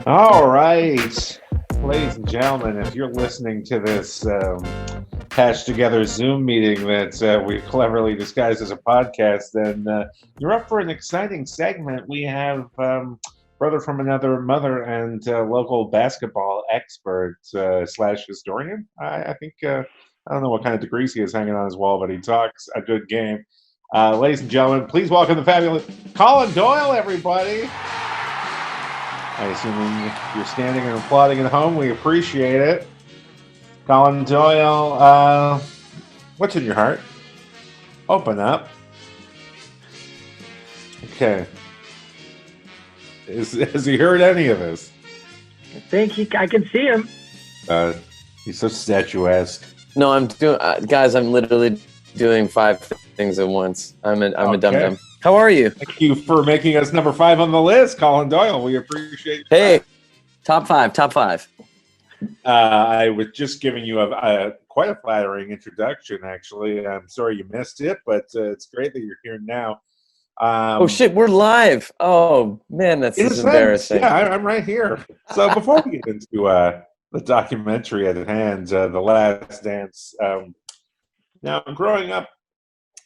All right, ladies and gentlemen, if you're listening to this patched together Zoom meeting that we've cleverly disguised as a podcast, then you're up for an exciting segment. We have brother from another mother and local basketball expert slash historian. I think I don't know what kind of degrees he has hanging on his wall, but he talks a good game. Ladies and gentlemen, please welcome the fabulous Colin Doyle, everybody. I assume you're standing and applauding at home. We appreciate it. Colin Doyle, what's in your heart? Open up. Okay. Has he heard any of this? I think I can see him. He's so statuesque. No, I'm doing, guys. I'm literally doing 5 things at once. I'm a dum-dum. How are you? Thank you for making us number 5 on the list, Colin Doyle. We appreciate it. Hey, top five. I was just giving you quite a flattering introduction, actually. I'm sorry you missed it, but it's great that you're here now. Oh, shit, we're live. Oh, man, that's embarrassing. Yeah, I'm right here. So before we get into the documentary at hand, The Last Dance, now growing up,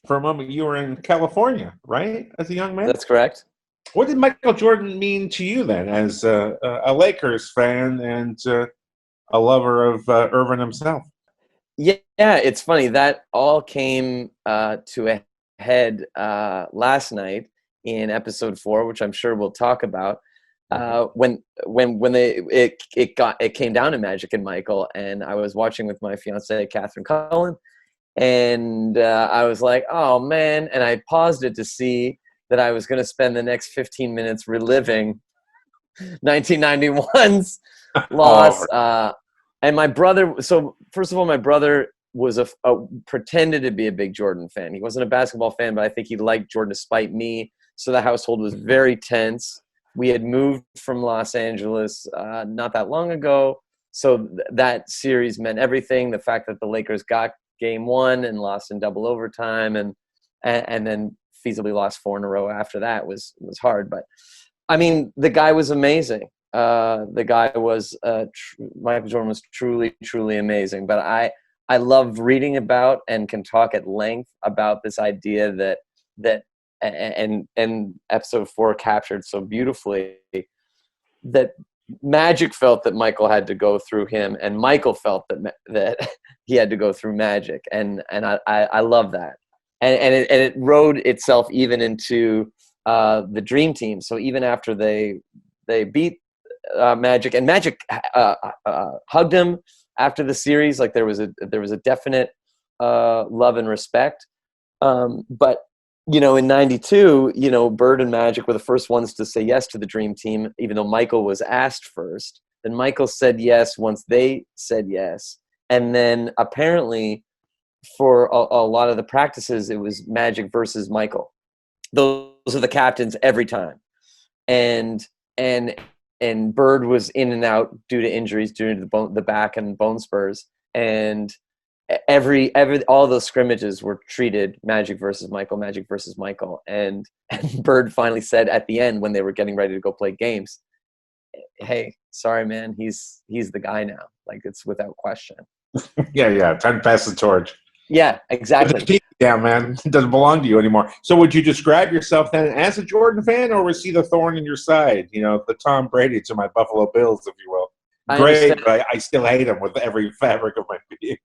for a moment, you were in California, right, as a young man? That's correct. What did Michael Jordan mean to you then, as a Lakers fan and a lover of Irvin himself? Yeah, it's funny. That all came to a head last night in episode 4, which I'm sure we'll talk about. When it came down to Magic and Michael, and I was watching with my fiance Catherine Cullen. And I was like, oh, man. And I paused it to see that I was going to spend the next 15 minutes reliving 1991's loss. And my brother, so first of all, my brother was pretended to be a big Jordan fan. He wasn't a basketball fan, but I think he liked Jordan despite me. So the household was very tense. We had moved from Los Angeles not that long ago. So that series meant everything. The fact that the Lakers got Game 1 and lost in double overtime and then feasibly lost 4 in a row after that was hard. But I mean, the guy was amazing. The guy was Michael Jordan was truly amazing. But I love reading about and can talk at length about this idea that and episode 4 captured so beautifully that Magic felt that Michael had to go through him, and Michael felt that he had to go through Magic, and I love that, and it rode itself even into the Dream Team. So even after they beat Magic, and Magic hugged him after the series, like there was a definite love and respect. But in '92, Bird and Magic were the first ones to say yes to the Dream Team, even though Michael was asked first. Then Michael said yes once they said yes. And then apparently for a lot of the practices, it was Magic versus Michael. Those are the captains every time. And Bird was in and out due to injuries, due to the back and bone spurs. And all those scrimmages were treated Magic versus Michael, and Bird finally said at the end when they were getting ready to go play games, hey, sorry man, he's the guy now, like it's without question. yeah time to pass the torch. Yeah, exactly. Yeah, man, it doesn't belong to you anymore. So would you describe yourself then as a Jordan fan, or was he the thorn in your side, the Tom Brady to my Buffalo Bills, if you will? Great, but I still hate him with every fabric of my being.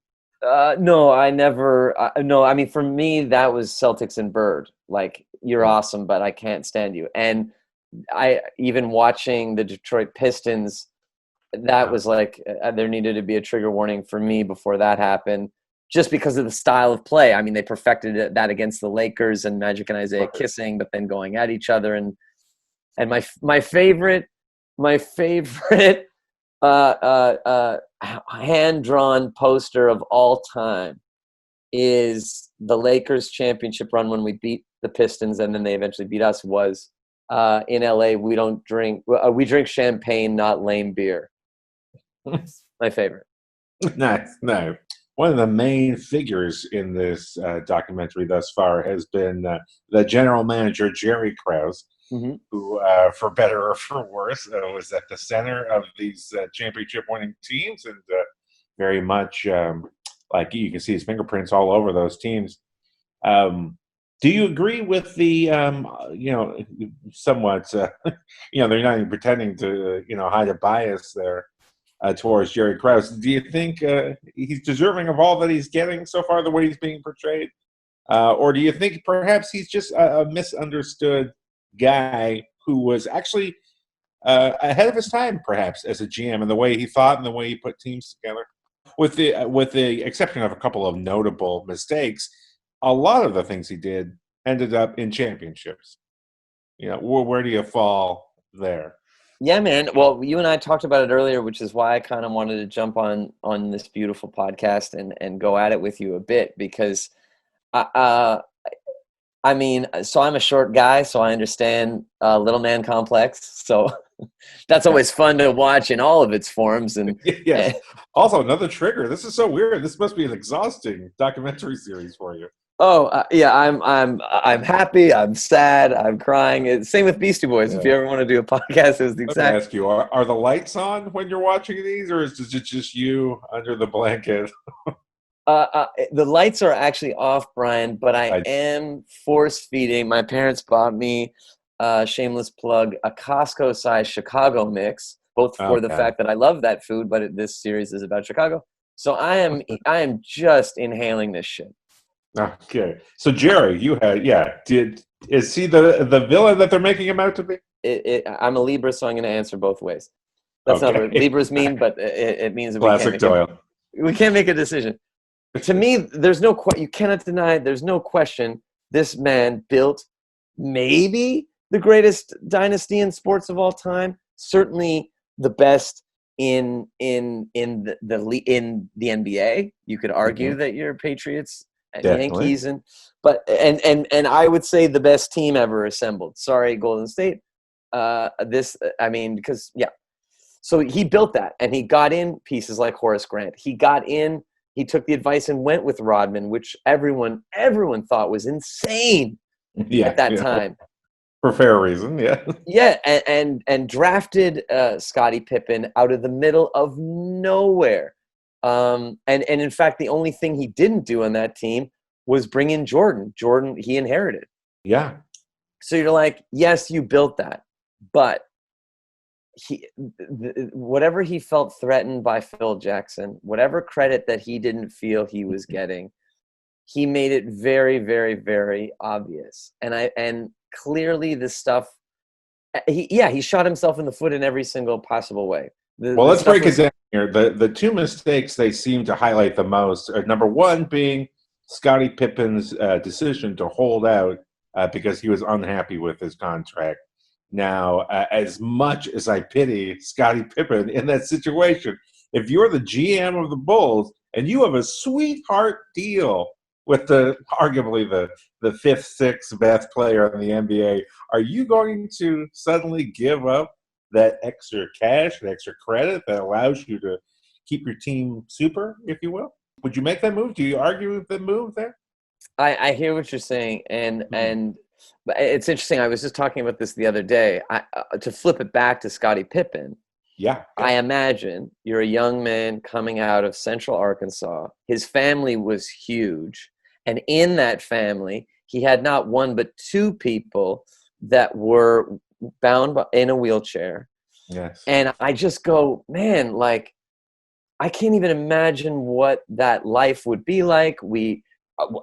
No, I never. No, I mean, for me, that was Celtics and Bird. Like, you're awesome, but I can't stand you. And I even watching the Detroit Pistons, that was like there needed to be a trigger warning for me before that happened, just because of the style of play. I mean, they perfected that against the Lakers and Magic and Isaiah kissing, but then going at each other. And my favorite. Hand-drawn poster of all time is the Lakers championship run when we beat the Pistons and then they eventually beat us. Was in LA, we drink champagne, not lame beer. My favorite. Nice. one of the main figures in this documentary thus far has been the general manager, Jerry Krause, Mm-hmm. who, for better or for worse, was at the center of these championship-winning teams, and very much like you can see his fingerprints all over those teams. Do you agree with the, somewhat, they're not even pretending to, hide a bias there towards Jerry Krause? Do you think he's deserving of all that he's getting so far, the way he's being portrayed? Or do you think perhaps he's just a misunderstood guy who was actually ahead of his time, perhaps, as a GM, and the way he thought and the way he put teams together? With the exception of a couple of notable mistakes, a lot of the things he did ended up in championships. Where do you fall there? Yeah, man. Well, you and I talked about it earlier, which is why I kind of wanted to jump on this beautiful podcast and go at it with you a bit, because I mean, so I'm a short guy, so I understand little man complex. So that's always fun to watch in all of its forms. And Yes. Also, another trigger. This is so weird. This must be an exhausting documentary series for you. Yeah, I'm happy, I'm sad, I'm crying. Same with Beastie Boys. Yeah. If you ever want to do a podcast, it was the Let me exact. ask you: Are the lights on when you're watching these, or is it just you under the blanket? The lights are actually off, Brian, but I am force feeding. My parents bought me, shameless plug, a Costco-sized Chicago mix, both for the fact that I love that food, but this series is about Chicago. So I am just inhaling this shit. Okay, so Jerry, you had is he the villain that they're making him out to be? I'm a Libra, so I'm going to answer both ways. That's not what Libras mean, but it means that we can't make a decision. To me, you cannot deny, there's no question, this man built maybe the greatest dynasty in sports of all time, certainly the best in the NBA. You could argue that your Patriots and Yankees and I would say the best team ever assembled. Sorry, Golden State. So he built that, and he got in pieces like Horace Grant. He took the advice and went with Rodman, which everyone thought was insane at that time. For fair reason, yeah. Yeah, and drafted Scottie Pippen out of the middle of nowhere. And in fact, the only thing he didn't do on that team was bring in Jordan. Jordan, he inherited. Yeah. So you're like, yes, you built that, but whatever he felt threatened by Phil Jackson, whatever credit that he didn't feel he was getting, he made it very, very, very obvious. And clearly this stuff, he shot himself in the foot in every single possible way. Let's break it down here. The two mistakes they seem to highlight the most are, number one being Scottie Pippen's decision to hold out because he was unhappy with his contract. Now, as much as I pity Scottie Pippen in that situation, if you're the GM of the Bulls and you have a sweetheart deal with arguably the fifth, sixth best player in the NBA, are you going to suddenly give up that extra cash, that extra credit that allows you to keep your team super, if you will? Would you make that move? Do you argue with the move there? I hear what you're saying, and it's interesting. I was just talking about this the other day. To flip it back to Scottie Pippen, yeah. I imagine you're a young man coming out of Central Arkansas. His family was huge, and in that family, he had not one but two people that were bound in a wheelchair. Yes. And I just go, man, like, I can't even imagine what that life would be like.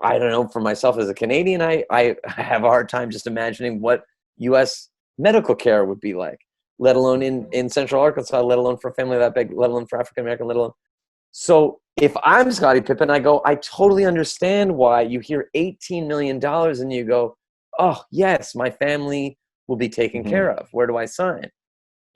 I don't know, for myself as a Canadian, I have a hard time just imagining what U.S. medical care would be like, let alone in Central Arkansas, let alone for a family that big, let alone for African American, let alone. So if I'm Scottie Pippen, I go, I totally understand why you hear $18 million and you go, oh, yes, my family will be taken care of. Where do I sign?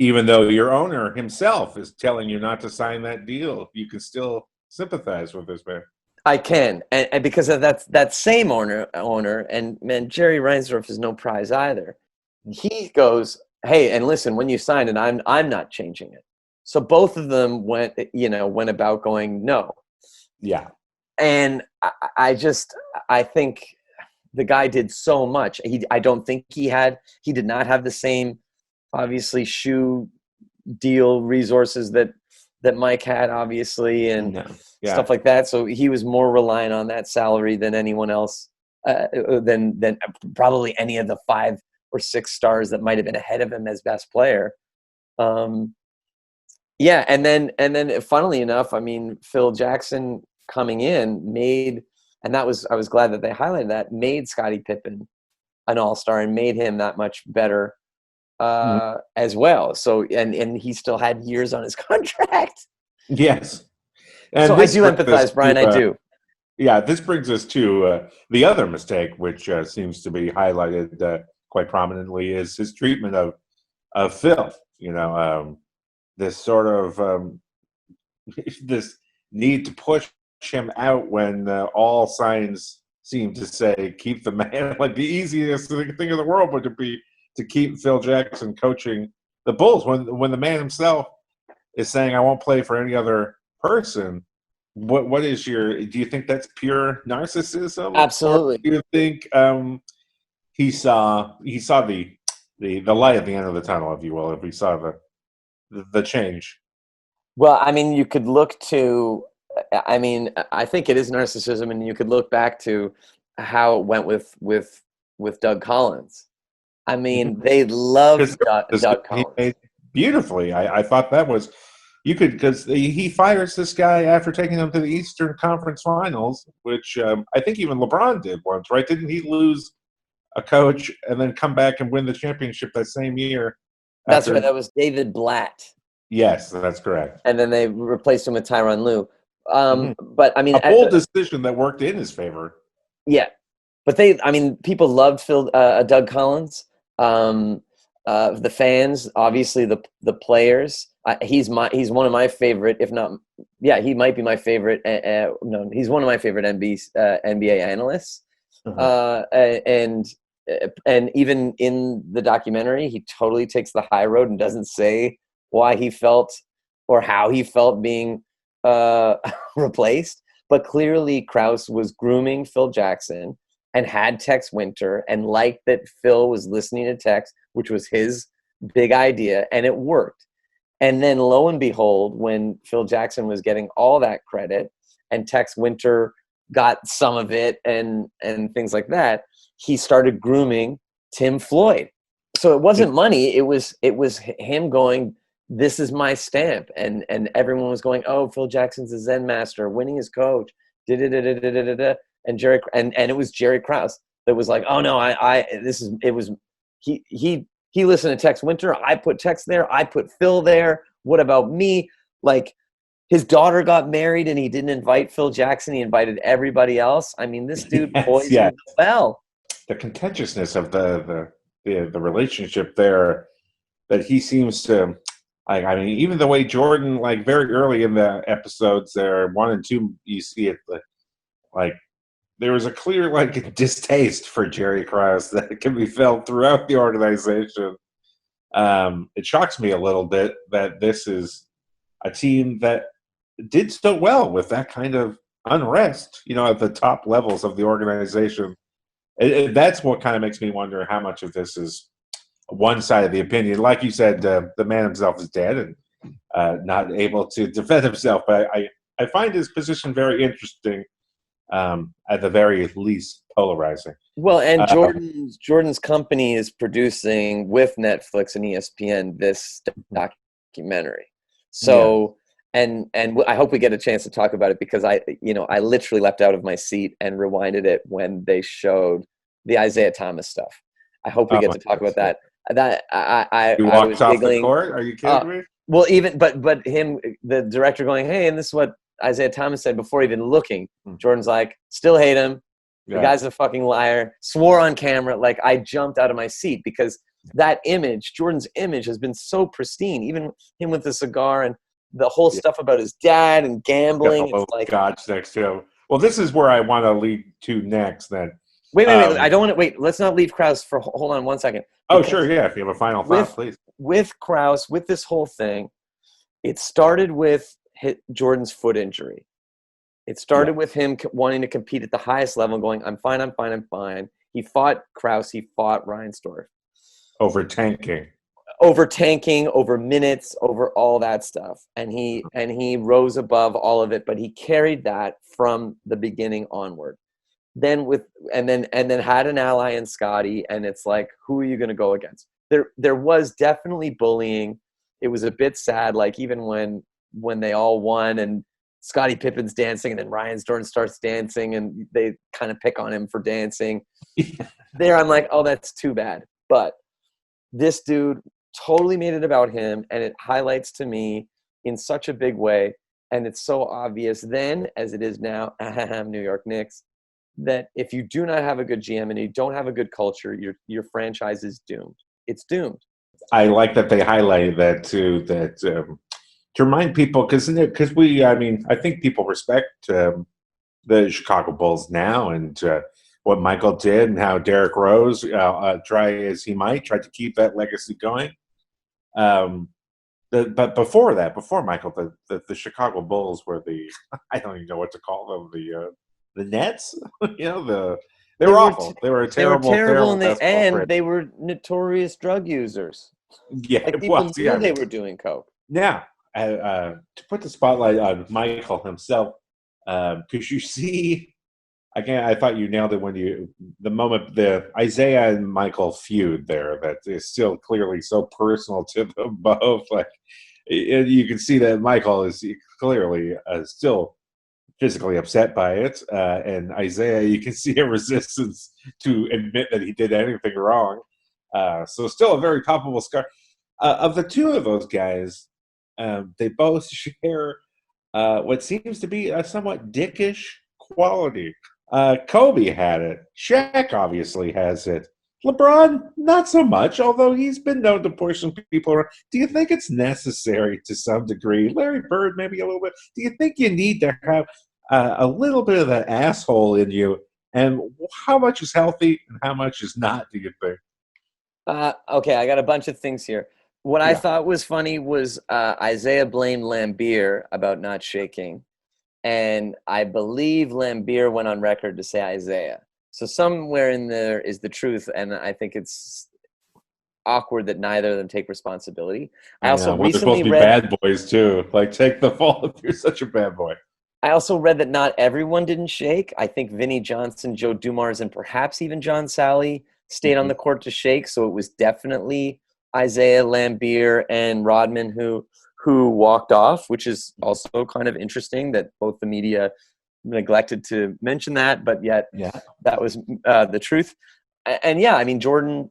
Even though your owner himself is telling you not to sign that deal, you can still sympathize with this man. I can, and because of that same owner, and man, Jerry Reinsdorf is no prize either. He goes, hey, and listen, when you sign it, I'm not changing it. So both of them went about going no. Yeah. And I think the guy did so much. I don't think he did not have the same, obviously, shoe deal resources that Mike had, obviously, and stuff like that. So he was more reliant on that salary than anyone else, than probably any of the 5 or 6 stars that might have been ahead of him as best player. Yeah, and then funnily enough, I mean, Phil Jackson coming in made, and I was glad that they highlighted that, made Scottie Pippen an all-star and made him that much better as well. So and he still had years on his contract. Yes. And so I do empathize, Brian. I do. Yeah, this brings us to the other mistake, which seems to be highlighted quite prominently, is his treatment of Phil. This sort of this need to push him out when all signs seem to say keep the man. Like the easiest thing in the world would be to keep Phil Jackson coaching the Bulls when the man himself is saying I won't play for any other person. What is do you think that's pure narcissism? Absolutely. Or do you think he saw the light at the end of the tunnel, if you will, if he saw the change? Well, I mean, you could look to, I mean, I think it is narcissism, and you could look back to how it went with Doug Collins. I mean, they loved Doug Collins. He made beautifully. I thought that was, you could, because he fires this guy after taking him to the Eastern Conference Finals, which I think even LeBron did once, right? Didn't he lose a coach and then come back and win the championship that same year? That's right. That was David Blatt. Yes, that's correct. And then they replaced him with Tyronn Lue. But I mean, a bold decision that worked in his favor. Yeah, but people loved Doug Collins. The fans, obviously, the players. He's one of my favorite, if not, yeah, he might be my favorite. No, he's one of my favorite NBA analysts. And even in the documentary, he totally takes the high road and doesn't say why he felt or how he felt being replaced. But clearly Krause was grooming Phil Jackson and had Tex Winter and liked that Phil was listening to Tex, which was his big idea, and it worked. And then lo and behold, when Phil Jackson was getting all that credit and Tex Winter got some of it and things like that, he started grooming Tim Floyd. So it wasn't money. It was him going, this is my stamp. And everyone was going, oh, Phil Jackson's a Zen master, winning his coach. And it was Jerry Krause that was like, oh no, he listened to Tex Winter. I put Tex there. I put Phil there. What about me? Like, his daughter got married and he didn't invite Phil Jackson. He invited everybody else. I mean, this dude poisoned the well. The contentiousness of the relationship there, that he seems to, I mean, even the way Jordan, like very early in the episodes there, 1 and 2, you see it, like there was a clear distaste for Jerry Krause that can be felt throughout the organization. It shocks me a little bit that this is a team that did so well with that kind of unrest, at the top levels of the organization. That's what kind of makes me wonder how much of this is one side of the opinion. Like you said, the man himself is dead and not able to defend himself. But I find his position very interesting, at the very least polarizing. Well, and Jordan's company is producing with Netflix and ESPN this documentary. So, and I hope we get a chance to talk about it, because I literally leapt out of my seat and rewinded it when they showed the Isaiah Thomas stuff. I hope we get to talk about that. I walked off the court? Are you kidding me? Well, even but him, the director, going, hey, and this is what Isaiah Thomas said before even looking. Jordan's like, still hate him. The guy's a fucking liar. Swore on camera. Like, I jumped out of my seat, because that image, Jordan's image, has been so pristine. Even him with the cigar and the whole stuff about his dad and gambling. It's like God's next to him. Well, this is where I want to lead to next. Then wait. I don't want to wait. Let's not leave Krause for. Hold on one second. Oh, sure, yeah. If you have a final thought, please. With Krause, with this whole thing, it started with Jordan's foot injury. It started with him wanting to compete at the highest level, going, I'm fine, I'm fine, I'm fine. He fought Krause, he fought Reinsdorf. Over tanking. Over tanking, over minutes, over all that stuff. And he rose above all of it, but he carried that from the beginning onward. Then had an ally in Scotty, and it's like, who are you going to go against? There was definitely bullying. It was a bit sad, like even when they all won and Scottie Pippen's dancing and then Ryan Storm starts dancing and they kind of pick on him for dancing. There I'm like, oh, that's too bad. But this dude totally made it about him, and it highlights to me in such a big way, and it's so obvious then as it is now, New York Knicks, that if you do not have a good GM and you don't have a good culture, your franchise is doomed. It's doomed. I like that they highlighted that too, that to remind people, because I think people respect the Chicago Bulls now and what Michael did and how Derrick Rose, try as he might, tried to keep that legacy going. But before Michael, the Chicago Bulls were I don't even know what to call them, the Nets. They were awful. They were a terrible, in the end. franchise. They were notorious drug users. Yeah, like people knew they were doing coke. Yeah, to put the spotlight on Michael himself, because you see, again, I thought you nailed it when the moment the Isaiah and Michael feud there that is still clearly so personal to them both. Like, you can see that Michael is clearly still physically upset by it, and Isaiah, you can see a resistance to admit that he did anything wrong. So still a very palpable scar. Of the two of those guys, they both share what seems to be a somewhat dickish quality. Kobe had it. Shaq obviously has it. LeBron, not so much, although he's been known to portion people around. Do you think it's necessary to some degree? Larry Bird, maybe a little bit. Do you think you need to have a little bit of that asshole in you? And how much is healthy and how much is not, do you think? Okay, I got a bunch of things here. What I thought was funny was Isaiah blamed Lambeer about not shaking. And I believe Lambeer went on record to say Isaiah. So somewhere in there is the truth, and I think it's awkward that neither of them take responsibility. I also recently read bad boys too. Like, take the fall if you're such a bad boy. I also read that not everyone didn't shake. I think Vinnie Johnson, Joe Dumars, and perhaps even John Sally stayed on the court to shake. So it was definitely Isaiah, Lambeer, and Rodman who walked off, which is also kind of interesting that both the media neglected to mention that, but yet that was the truth. And yeah, I mean, Jordan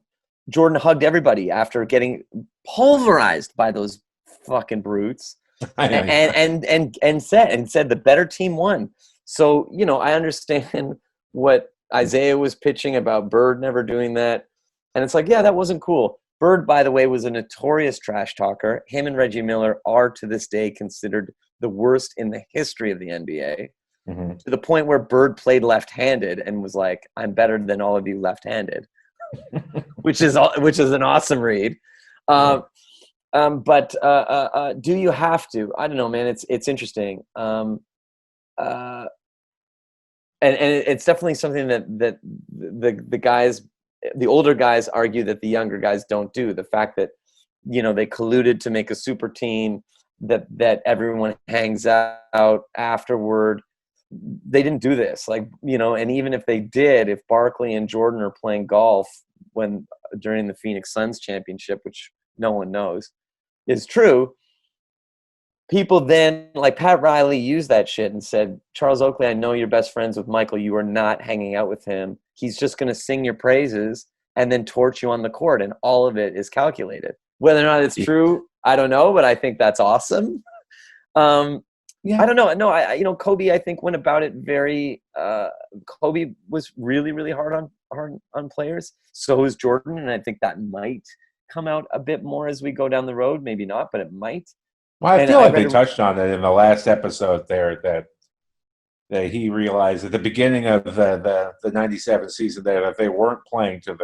hugged everybody after getting pulverized by those fucking brutes, and said the better team won. So, I understand what Isaiah was pitching about Bird never doing that, and it's like, yeah, that wasn't cool. Bird, by the way, was a notorious trash talker. Him and Reggie Miller are to this day considered the worst in the history of the NBA. To the point where Bird played left-handed and was like, "I'm better than all of you left-handed," which is an awesome read. But do you have to? I don't know, man. It's interesting, and it's definitely something that the guys, the older guys, argue that the younger guys don't do. The fact that they colluded to make a super team that everyone hangs out afterward. They didn't do this, and even if they did, if Barkley and Jordan are playing golf during the Phoenix Suns championship, which no one knows is true, people then, like Pat Riley, used that shit and said, Charles Oakley, I know you're best friends with Michael. You are not hanging out with him. He's just going to sing your praises and then torch you on the court, and all of it is calculated. Whether or not it's true, I don't know, but I think that's awesome. I don't know. No, Kobe, I think, went about it very. Kobe was really, really hard on players. So was Jordan, and I think that might come out a bit more as we go down the road. Maybe not, but it might. Well, I feel like they touched on it in the last episode there that he realized at the beginning of the '97 season that they weren't playing to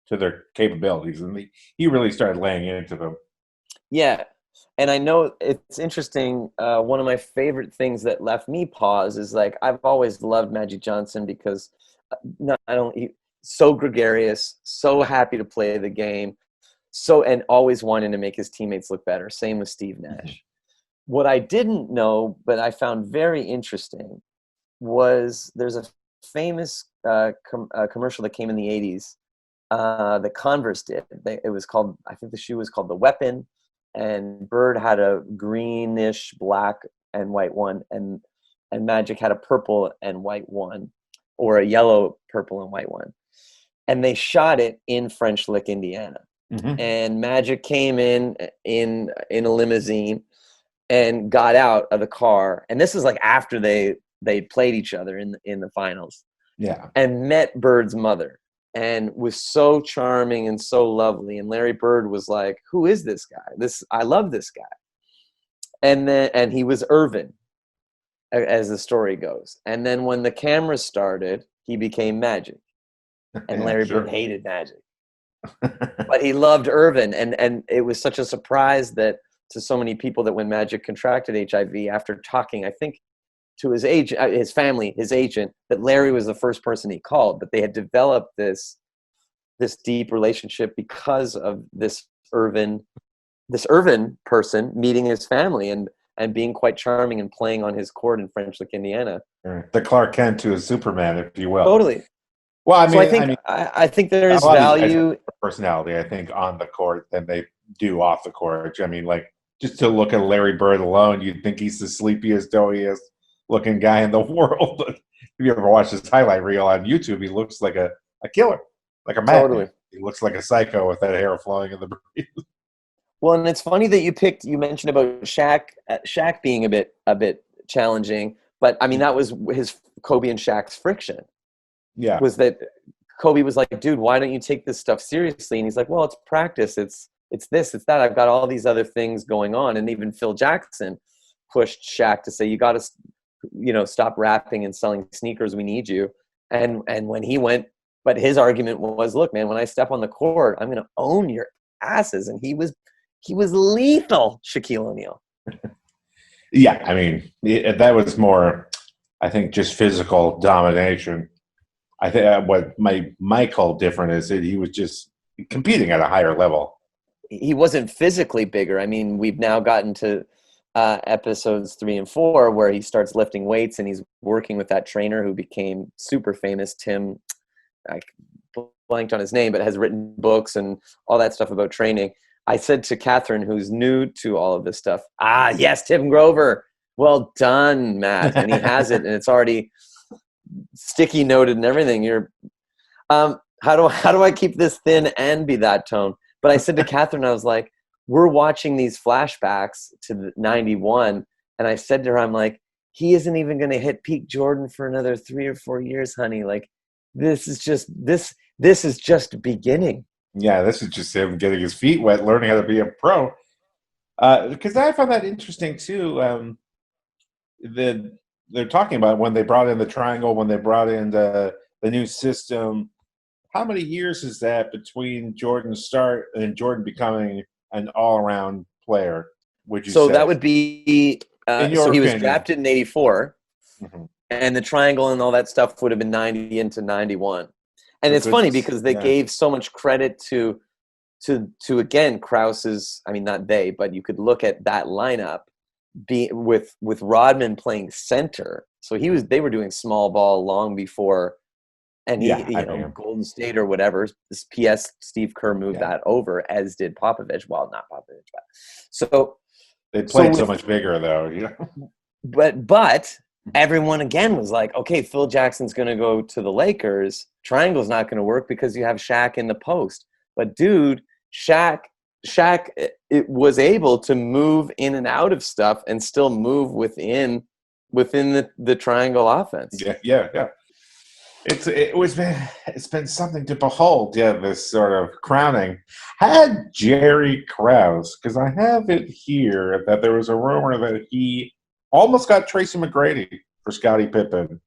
their capabilities, and he really started laying into them. Yeah. And I know it's interesting. One of my favorite things that left me pause is like I've always loved Magic Johnson because not only so gregarious, so happy to play the game, and always wanting to make his teammates look better. Same with Steve Nash. Mm-hmm. What I didn't know, but I found very interesting, was there's a famous commercial that came in the 80s that Converse did. It was called, I think the shoe was called The Weapon, and Bird had a greenish black and white one, and Magic had a purple and white one, or a yellow, purple, and white one. And they shot it in French Lick, Indiana. Mm-hmm. And Magic came in a limousine and got out of the car. And this was like after they played each other in the finals. Yeah. And met Bird's mother, and was so charming and so lovely. And Larry Bird was like, "Who is this guy? I love this guy." And he was Irvin, as the story goes. And then when the camera started, he became Magic. And Yeah, Larry sure. Bird hated Magic. But he loved Irvin, and it was such a surprise that to so many people that when Magic contracted HIV, after talking, I think, to his family, his agent, that Larry was the first person he called. But they had developed this deep relationship because of this Irvin person meeting his family and being quite charming and playing on his court in French Lick, Indiana. The Clark Kent to his Superman, if you will. Totally. Well, I mean, So I think there is a lot of these guys value. have personality, I think, on the court than they do off the court. I mean, like, just to look at Larry Bird alone, you'd think he's the sleepiest, doughiest looking guy in the world. If you ever watch his highlight reel on YouTube, he looks like a killer, like a madman. Totally. He looks like a psycho with that hair flowing in the breeze. Well, and it's funny that you mentioned about Shaq being a bit challenging, but I mean that was his Kobe and Shaq's friction. Yeah. Was that Kobe was like, "Dude, why don't you take this stuff seriously?" And he's like, "Well, it's practice. It's this, it's that. I've got all these other things going on." And even Phil Jackson pushed Shaq to say, "You got to, stop rapping and selling sneakers. We need you." And when he went, but his argument was, "Look, man, when I step on the court, I'm going to own your asses." And he was lethal, Shaquille O'Neal. Yeah, I mean, that was more, I think, just physical domination. I think what my call different is that he was just competing at a higher level. He wasn't physically bigger. I mean, we've now gotten to episodes 3 and 4 where he starts lifting weights and he's working with that trainer who became super famous, Tim. I blanked on his name, but has written books and all that stuff about training. I said to Catherine, who's new to all of this stuff, yes, Tim Grover. Well done, Matt. And he has it, and it's already sticky noted and everything. How do I keep this thin and be that tone? But I said to Catherine, I was like, we're watching these flashbacks to the 91, and I said to her, I'm like, he isn't even going to hit peak Jordan for another 3 or 4 years, honey. Like, this is just beginning. Yeah, this is just him getting his feet wet, learning how to be a pro. Because I found that interesting too. They're talking about when they brought in the triangle, when they brought in the new system. How many years is that between Jordan's start and Jordan becoming an all-around player? Would you say? So that would be In your so he was opinion. drafted in 84, Mm-hmm. and the triangle and all that stuff would have been 90 into 91. And it's funny because they gave so much credit to again Krause's. I mean, not they, but you could look at that lineup with Rodman playing center. So they were doing small ball long before, and Golden State or whatever. This PS Steve Kerr moved that over, as did Popovich. Well, not Popovich, but so they played so much bigger though. But everyone again was like, okay, Phil Jackson's going to go to the Lakers. Triangle's not going to work because you have Shaq in the post. But dude, Shaq it was able to move in and out of stuff and still move within the triangle offense. Yeah. It's been something to behold. Yeah, this sort of crowning. Had Jerry Krause, because I have it here that there was a rumor that he almost got Tracy McGrady for Scottie Pippen.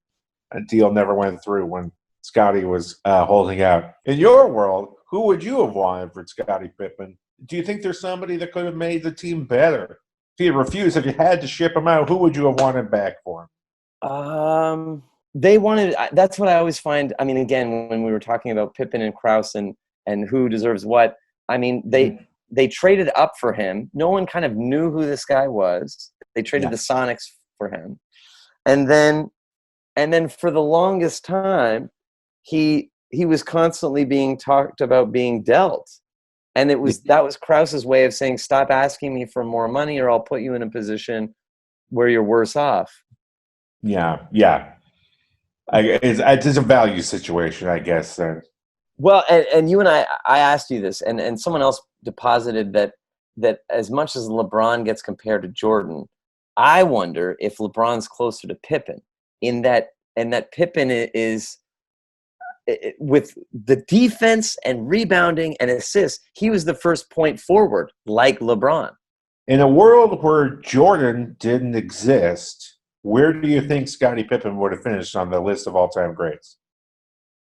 A deal never went through when Scottie was holding out. In your world, who would you have wanted for Scottie Pippen? do you think there's somebody that could have made the team better? If you refused, if you had to ship him out, who would you have wanted back for him? They wanted. That's what I always find. I mean, again, when we were talking about Pippen and Krause and who deserves what, I mean, they traded up for him. No one kind of knew who this guy was. They traded the Sonics for him, and then for the longest time, he was constantly being talked about being dealt. And that was Krause's way of saying, stop asking me for more money or I'll put you in a position where you're worse off. Yeah. It's a value situation, I guess. Then. Well, and you and I asked you this, and someone else deposited that as much as LeBron gets compared to Jordan, I wonder if LeBron's closer to Pippen in that Pippen is with the defense and rebounding and assists, he was the first point forward, like LeBron. In a world where Jordan didn't exist, where do you think Scottie Pippen would have finished on the list of all-time greats?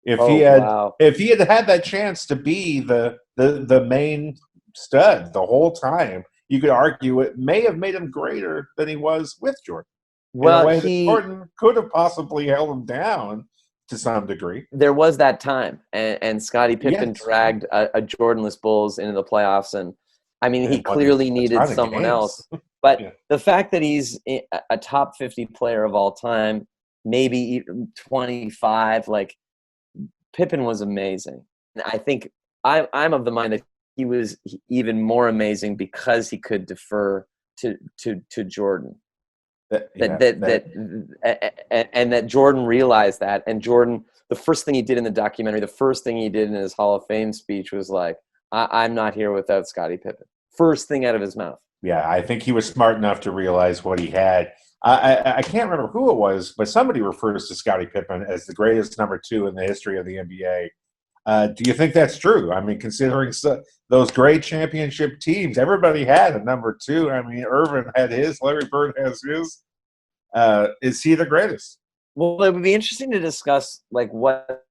If he had that chance to be the main stud the whole time, you could argue it may have made him greater than he was with Jordan. Well, in a way that Jordan could have possibly held him down to some degree. There was that time, and Scottie Pippen dragged a Jordanless Bulls into the playoffs, and I mean, he clearly needed someone else. But the fact that he's a top 50 player of all time, maybe 25, like Pippen was amazing. And I think I'm of the mind that he was even more amazing because he could defer to Jordan. And that Jordan realized that, and Jordan, the first thing he did in the documentary, the first thing he did in his Hall of Fame speech was like, I'm not here without Scottie Pippen. First thing out of his mouth. Yeah, I think he was smart enough to realize what he had. I can't remember who it was, but somebody refers to Scottie Pippen as the greatest number 2 in the history of the NBA. Do you think that's true? I mean, considering those great championship teams, everybody had a number 2. I mean, Irvin had his, Larry Bird has his. Is he the greatest? Well, it would be interesting to discuss like what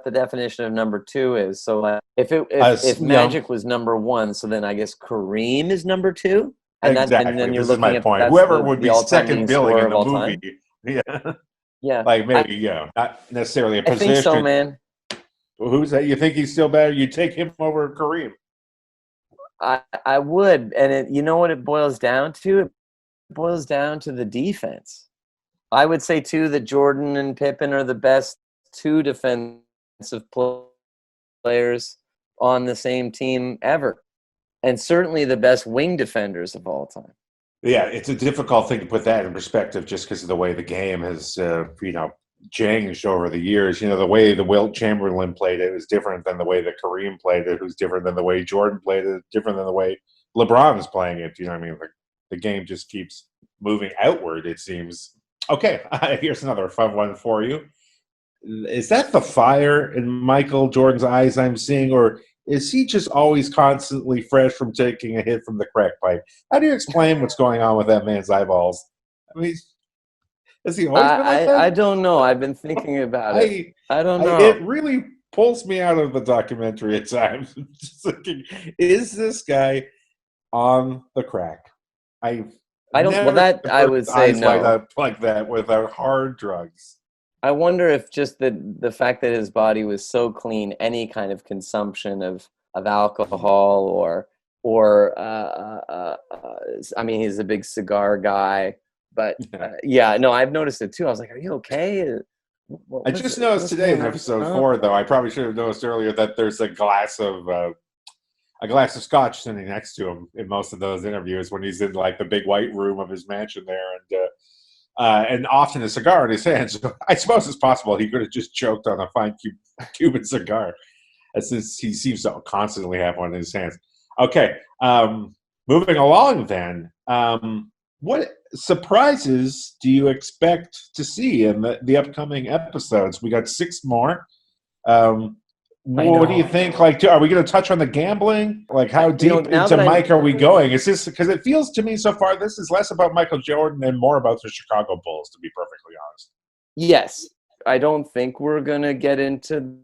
the definition of number 2 is. So, if Magic was number 1, so then I guess Kareem is number 2. And exactly. Then you're this looking is my at point. Whoever would be second billing in the movie. Yeah. Yeah. Like maybe, not necessarily a position. I think so, man. Who's that? You think he's still better? You take him over Kareem? I would. And you know what it boils down to? It boils down to the defense. I would say, too, that Jordan and Pippen are the best 2 defensive players on the same team ever. And certainly the best wing defenders of all time. Yeah, it's a difficult thing to put that in perspective just because of the way the game has, changed over the years. The way the Wilt Chamberlain played it was different than the way that Kareem played it. It was different than the way Jordan played it. Different than the way LeBron is playing it. You know what I mean? The game just keeps moving outward, it seems. Okay, here's another fun one for you. Is that the fire in Michael Jordan's eyes I'm seeing, or is he just always constantly fresh from taking a hit from the crack pipe? How do you explain what's going on with that man's eyeballs? I mean, has he always been like that? I don't know. I've been thinking about it. I don't know. It really pulls me out of the documentary at times. Just thinking, is this guy on the crack? I don't. Well, that I would say no. Like that without hard drugs. I wonder if just the fact that his body was so clean, any kind of consumption of alcohol or I mean, he's a big cigar guy, but no, I've noticed it too. I was like, are you okay? I just noticed today in episode 4, though, I probably should have noticed earlier that there's a glass of scotch sitting next to him in most of those interviews when he's in like the big white room of his mansion there, and often a cigar in his hands. So I suppose it's possible he could have just choked on a fine Cuban cigar, since he seems to constantly have one in his hands. Okay, moving along then. What surprises do you expect to see in the upcoming episodes? We got 6 more. What do you think? Like, are we going to touch on the gambling? Like, how deep into Mike are we going? Is this because it feels to me so far this is less about Michael Jordan and more about the Chicago Bulls, to be perfectly honest. Yes, I don't think we're going to get into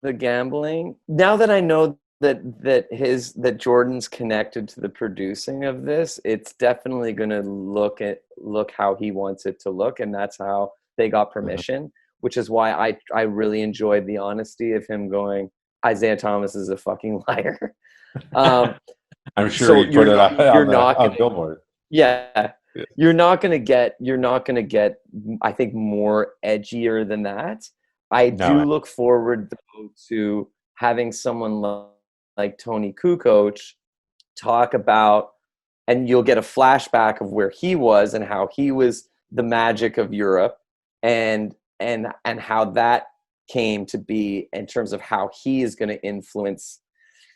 the gambling. Now that I know that Jordan's connected to the producing of this, it's definitely going to look how he wants it to look, and that's how they got permission. Which is why I really enjoyed the honesty of him going, Isaiah Thomas is a fucking liar. I'm sure So he put it not on gonna, Billboard. yeah, Yeah. you're not gonna get I think more edgier than that. I do No. look forward though to having someone like Tony Kukoc talk about, and you'll get a flashback of where he was and how he was the magic of Europe, and how that came to be in terms of how he is going to influence.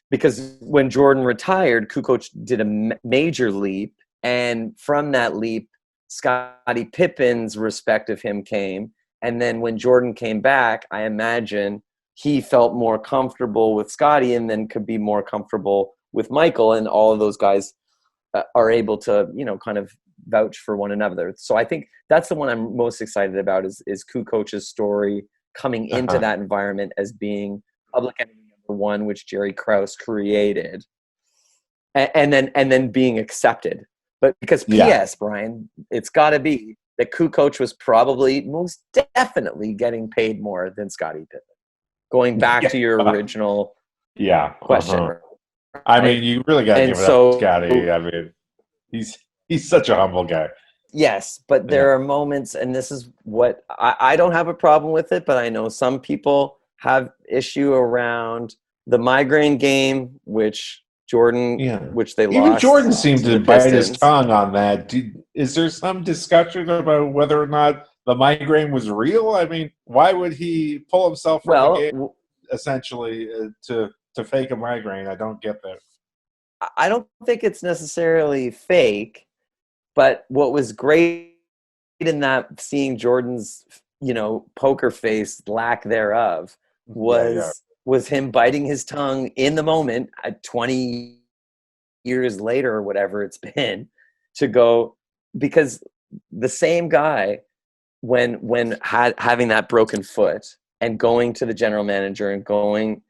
Because when Jordan retired, Kukoc did a major leap, and from that leap, Scottie Pippen's respect of him came. And then when Jordan came back, I imagine he felt more comfortable with Scottie, and then could be more comfortable with Michael, and all of those guys are able to, kind of vouch for one another. So I think that's the one I'm most excited about is Kukoc's story coming into that environment as being Public Enemy number one, which Jerry Krause created, and then being accepted. But because P.S., Brian, it's got to be that Kukoc was probably most definitely getting paid more than Scottie Pippen. Going back to your original question. Right? I mean, you really got to give it up to Scottie. I mean, he's such a humble guy. Yes, but there are moments, and this is what I don't have a problem with it, but I know some people have issue around the migraine game, which Jordan, which they lost. Even Jordan seemed to bite his Pistons. tongue on that. Is there some discussion about whether or not the migraine was real? I mean, why would he pull himself from the game essentially to fake a migraine? I don't get that. I don't think it's necessarily fake, but what was great in that, seeing Jordan's, poker face, lack thereof, was him biting his tongue in the moment at 20 years later or whatever it's been, to go, because the same guy when having that broken foot and going to the general manager and going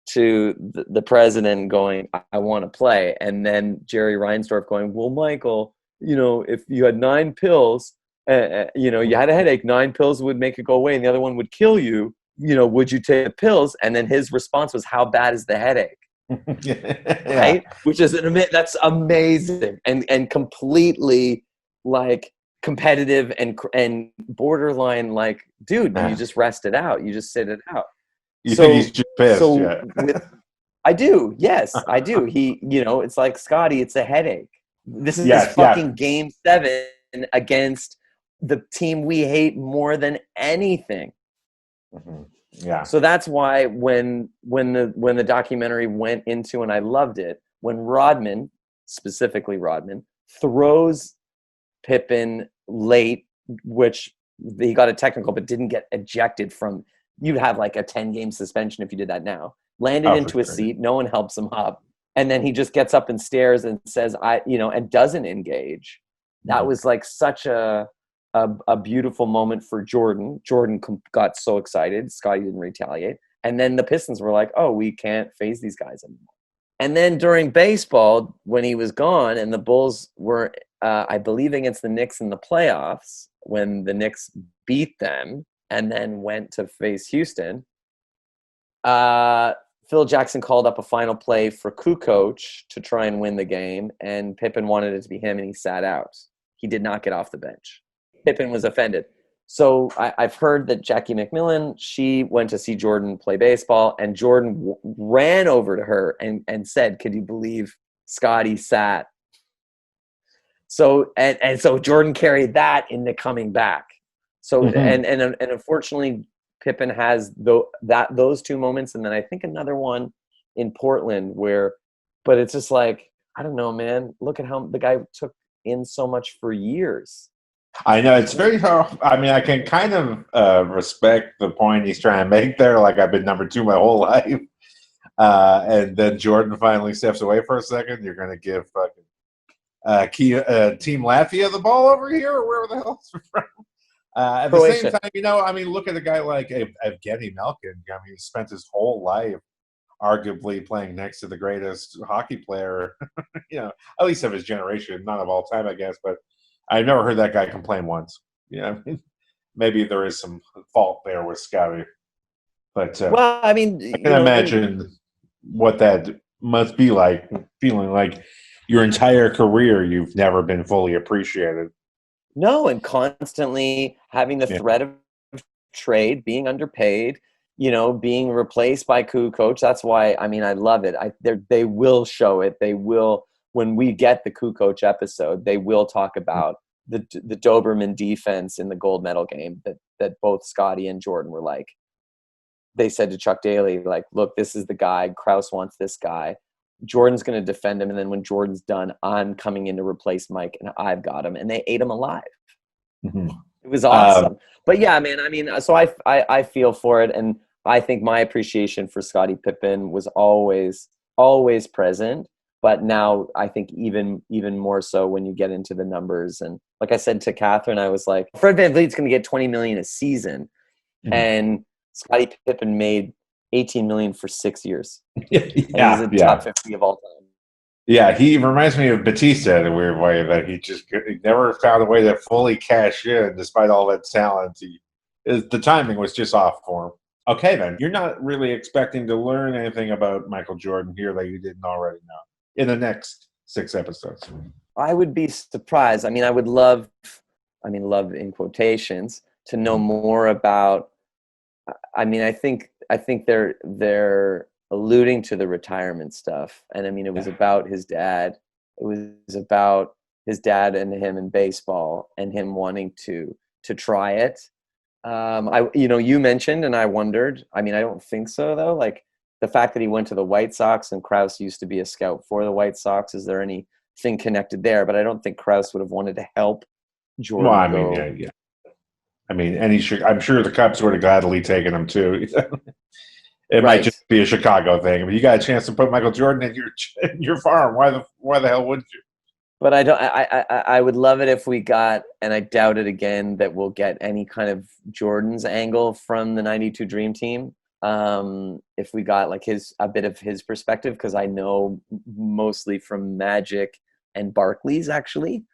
to the president and going, I want to play, and then Jerry Reinsdorf going, well, Michael, if you had 9 pills, you had a headache, 9 pills would make it go away and the other one would kill you, would you take the pills? And then his response was, how bad is the headache? Right? Which is that's amazing and completely like competitive and borderline, like, dude, you just rest it out, you just sit it out. You think he's just pissed? I do. Yes, I do. He, it's like, Scottie, it's a headache. This is fucking game 7 against the team we hate more than anything. Mm-hmm. Yeah. So that's why when the documentary went into, and I loved it, when specifically Rodman, throws Pippen late, which he got a technical but didn't get ejected from. You'd have like a 10-game suspension if you did that now. Landed into a seat, no one helps him up, and then he just gets up and stares and says, and doesn't engage. That was like such a beautiful moment for Jordan. Jordan got so excited. Scottie didn't retaliate. And then the Pistons were like, oh, we can't face these guys anymore. And then during baseball, when he was gone and the Bulls were, I believe, against the Knicks in the playoffs, when the Knicks beat them and then went to face Houston, Phil Jackson called up a final play for Kukoc to try and win the game, and Pippen wanted it to be him, and he sat out. He did not get off the bench. Pippen was offended. So I've heard that Jackie McMillan, she went to see Jordan play baseball, and Jordan ran over to her and said, could you believe Scottie sat? So and so Jordan carried that into coming back. So and unfortunately, Pippen has those 2 moments, and then I think another one in Portland but it's just like, I don't know, man. Look at how the guy took in so much for years. I know, it's very hard. I mean, I can kind of respect the point he's trying to make there. Like, I've been number 2 my whole life. And then Jordan finally steps away for a second. You're going to give fucking Team Latvia the ball over here, or wherever the hell it's from. At the same time, I mean, look at a guy like Evgeny Malkin. I mean, he spent his whole life arguably playing next to the greatest hockey player, at least of his generation, not of all time, I guess. But I've never heard that guy complain once. Maybe there is some fault there with Scotty, but Well, I mean, I can imagine what that must be like, feeling like your entire career you've never been fully appreciated. No, and constantly having the Yeah. threat of trade, being underpaid, being replaced by Kukoc. That's why, I mean, I love it. They will show it. They will, when we get the Kukoc episode, they will talk about the Doberman defense in the gold medal game that both Scotty and Jordan were like. They said to Chuck Daly, like, look, this is the guy. Krause wants this guy. Jordan's going to defend him. And then when Jordan's done, I'm coming in to replace Mike, and I've got him. And they ate him alive. Mm-hmm. It was awesome. But yeah, man, I mean, so I feel for it. And I think my appreciation for Scottie Pippen was always present. But now I think even more so when you get into the numbers. And like I said to Catherine, I was like, Fred VanVleet's going to get $20 million a season. Mm-hmm. And Scottie Pippen made $18 million for 6 years. Yeah, he's a top 50 of all time. Yeah, he reminds me of Batista in a weird way, that he never found a way to fully cash in despite all that talent. The timing was just off for him. Okay, then. You're not really expecting to learn anything about Michael Jordan here that you didn't already know in the next 6 episodes. I would be surprised. I mean, I would love in quotations, to know more about. I mean, I think they're alluding to the retirement stuff. And I mean, it was about his dad. It was about his dad and him in baseball and him wanting to try it. You mentioned, and I wondered, I mean, I don't think so though. Like the fact that he went to the White Sox and Krause used to be a scout for the White Sox. Is there anything connected there? But I don't think Krause would have wanted to help Jordan. Well, I mean, yeah. I mean, I'm sure the Cubs would have gladly taken him too. It might just be a Chicago thing. I mean, you got a chance to put Michael Jordan in your farm. Why the hell wouldn't you? But I would love it if we got, and I doubt it again, that we'll get any kind of Jordan's angle from the '92 Dream Team. If we got like a bit of his perspective, because I know mostly from Magic and Barkley's actually.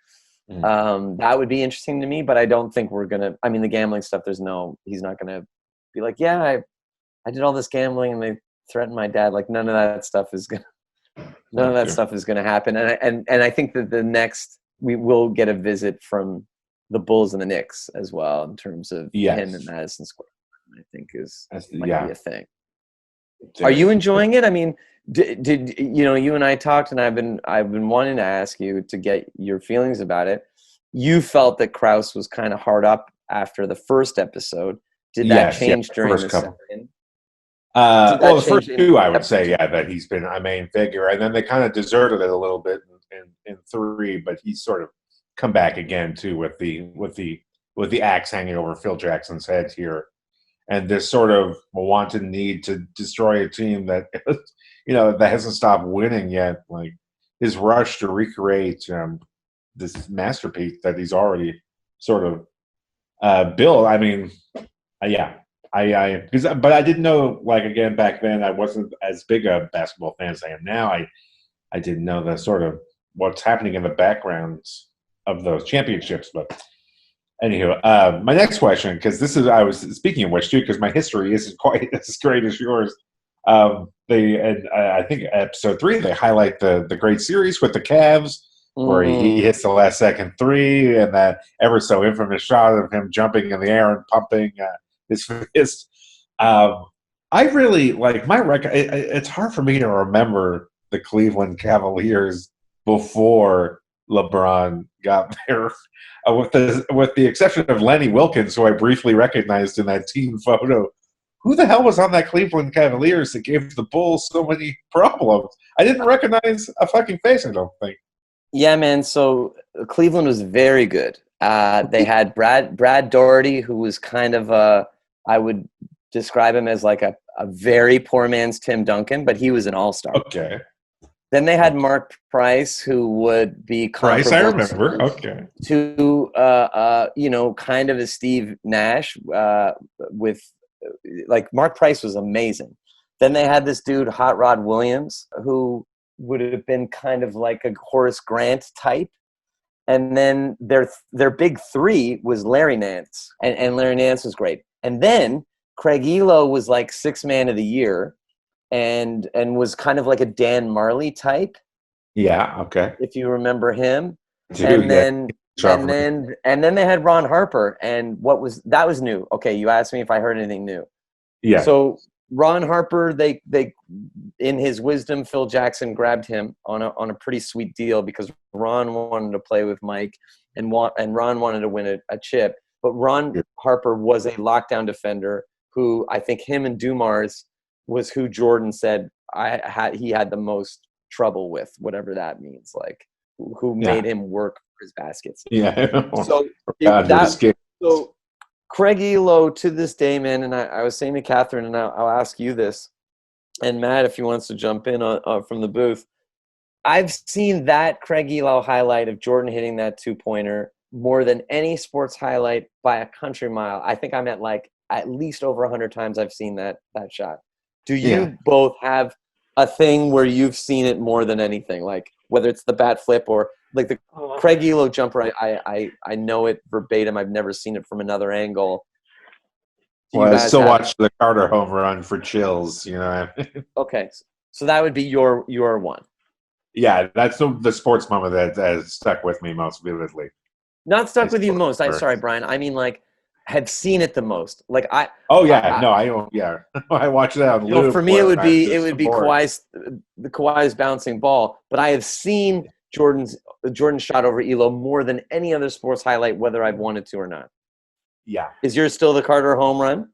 That would be interesting to me, but I don't think we're gonna. I mean, the gambling stuff. He's not gonna be like, yeah, I did all this gambling and they threatened my dad. Like none of that stuff is gonna happen. And I think that the next we will get a visit from the Bulls and the Knicks as well in terms of him and Madison Square Garden. I think might be a thing. Are you enjoying it? I mean, did you and I talked, and I've been wanting to ask you to get your feelings about it. You felt that Krause was kind of hard up after the first episode. Did that change during the second? Well, the first 2, I would say, that he's been a main figure, and then they kind of deserted it a little bit in 3, but he's sort of come back again too with the axe hanging over Phil Jackson's head here, and this sort of wanted need to destroy a team that that hasn't stopped winning yet. Like his rush to recreate this masterpiece that he's already sort of built. I mean, but I didn't know, like, again, back then I wasn't as big a basketball fan as I am now. I didn't know the sort of what's happening in the backgrounds of those championships. But anywho, my next question, because I was speaking of which too, because my history isn't quite as great as yours. I think episode 3 they highlight the great series with the Cavs where he hits the last second 3 and that ever so infamous shot of him jumping in the air and pumping his fist. I really like my record. It's hard for me to remember the Cleveland Cavaliers before LeBron got there, with the exception of Lenny Wilkens, who I briefly recognized in that team photo. Who the hell was on that Cleveland Cavaliers that gave the Bulls so many problems? I didn't recognize a fucking face, I don't think. Yeah, man. So Cleveland was very good. They had Brad Doherty, who was kind of I would describe him as like a very poor man's Tim Duncan, but he was an all-star. Okay. Then they had Mark Price, who would be Price, I remember. Okay. To kind of a Steve Nash with like Mark Price was amazing. Then they had this dude, Hot Rod Williams, who would have been kind of like a Horace Grant type. And then their big three was Larry Nance, and Larry Nance was great. And then Craig Elo was like sixth man of the year, and was kind of like a Dan Marley type. Yeah. Okay. If you remember him. Dude, And yeah. then they had Ron Harper, and that was new. Okay, you asked me if I heard anything new. Yeah. So Ron Harper, they in his wisdom, Phil Jackson grabbed him on a pretty sweet deal because Ron wanted to play with Mike and Ron wanted to win a chip. But Ron Harper was a lockdown defender who I think him and Dumars was who Jordan said he had the most trouble with, whatever that means, like who made him work for his baskets. Yeah. So Craig Elo to this day, man, and I was saying to Catherine, and I'll ask you this, and Matt, if he wants to jump in from the booth, I've seen that Craig Elo highlight of Jordan hitting that 2-pointer more than any sports highlight by a country mile. I think I'm at like at least over 100 times I've seen that shot. Do you both have a thing where you've seen it more than anything, like whether it's the bat flip or like the Craig Elo jumper? I know it verbatim. I've never seen it from another angle. Well, I still watch the Carter home run for chills, you know. Okay, so that would be your one. Yeah, that's the sports moment that has stuck with me most vividly. Not stuck with you most. Sorry, Brian. I mean, like, have seen it the most. Like I. Oh yeah, I watch that on loop. For me, it would be Kawhi's bouncing ball. But I have seen Jordan's shot over Elo more than any other sports highlight, whether I've wanted to or not. Yeah. Is yours still the Carter home run?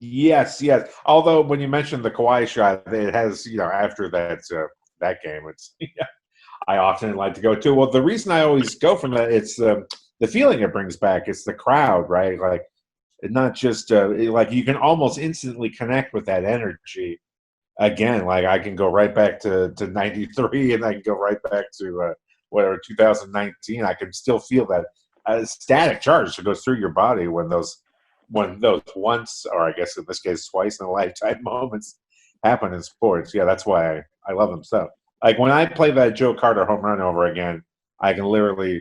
Yes. Although when you mentioned the Kawhi shot, it has, after that game, it's I often like to go to. Well, the reason I always go from that, it's the feeling it brings back. It's the crowd, right? Like, not just like you can almost instantly connect with that energy. Again, like I can go right back to 93, and I can go right back to 2019. I can still feel that static charge that goes through your body when those once, or I guess in this case twice in a lifetime moments happen in sports. Yeah, that's why I love them so. Like when I play that Joe Carter home run over again, I can literally,